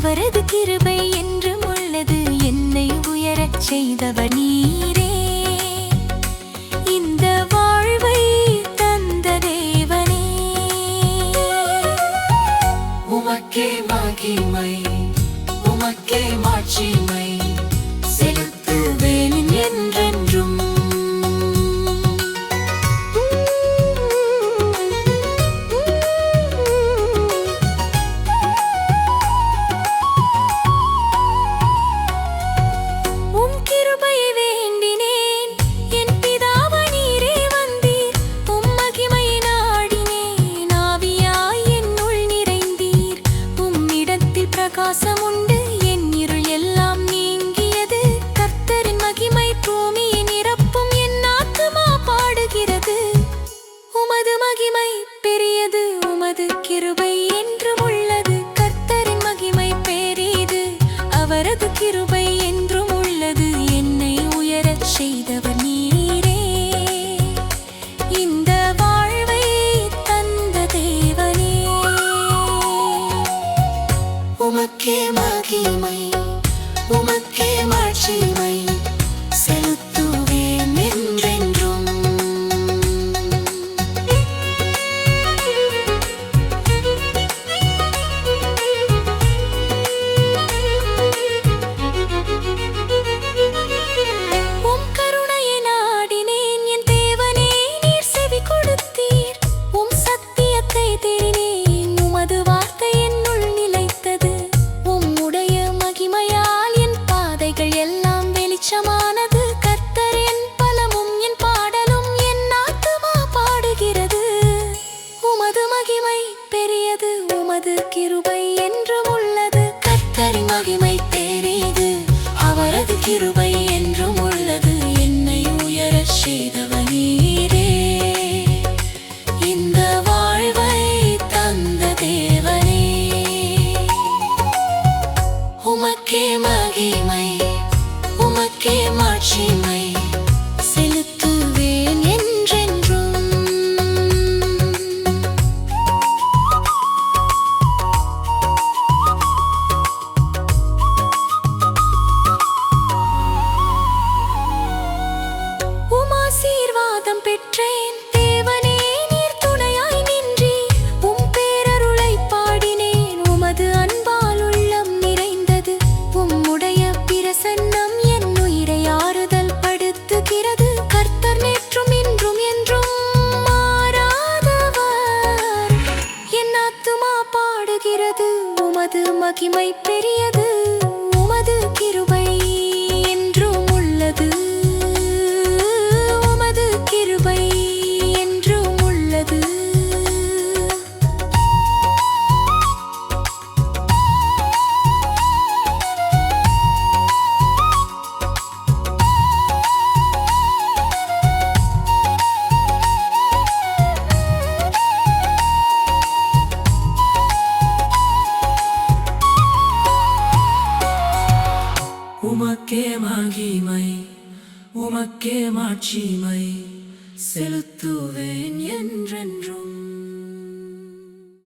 அவரது கிருபை என்றும் உள்ளது. என்னை உயரச் செய்தவர் நீரே. இந்த வாழ்வை தந்த தேவனே, உமக்கே மகிமை, உமக்கே மாட்சிமை செலுத்துவேன் என்றென்றும். பிரகாசமுண்டு, என் இருள் எல்லாம் நீங்கியது. கர்த்தரின் மகிமை பூமியை நிரப்பும், என் ஆத்துமா பாடுகிறது. உமது மகிமை பெரியது, உமது கிருபை என்றும் உள்ளது. கர்த்தரின் மகிமை பெரியது, அவரது கிருபை என்றும் உள்ளது. என்னை உயரச் செய்தவர் நீரே. இந்த வாழ்வை தந்த தேவனே, உமக்கே மகிமை, உமக்கே மாட்சிமை செலுத்துவேன் என்றென்றும். உம் கருணையை நாடினேன் என் தேவனே, நீர் செவி கொடுத்தீர். உம் சத்தியத்தை தேடினேன், உமது வார்த்தை என்னுள் நிலைத்தது. உம்முடைய மகிமையால் என் பாதைகள் எல்லாம் வெளிச்சமானது. கர்த்தர் என் பலமும் என் பாடலும், என் ஆத்துமா பாடுகிறது. உமது மகிமை பெரியது, உமது கிருபை என்றும் உள்ளது. கர்த்தரின் மகிமை பெரியது, அவரது கிருபை என்றும் உள்ளது. என்னை உயரச் செய்தவர் நீரே. இந்த வாழ்வை தந்த தேவனே, உமக்கே மகிமை, உமக்கே மாட்சிமை செலுத்துவேன் என்றென்றும். உம் ஆசீர்வாதம் பெற்றேன் தேவனே, நீர் துணையாய் நின்றீர். உம் பேரருளை பாடினேன், உமது அன்பால் உள்ளம் நிறைந்தது. உம்முடைய பிரசன்னம் என் உயிரை ஆறுதல் படுத்துகிறது. கர்த்தர் நேற்றும் இன்றும் என்றும் மாறாதவர், என் ஆத்துமா பாடுகிறது. உமது மகிமை பெரியது, உமது கிருபை என்றும் உள்ளது. உமது கிருபை என்றும் உள்ளது. உமக்கே மகிமை, உமக்கே மாட்சிமை செலுத்துவேன் என்றென்றும்.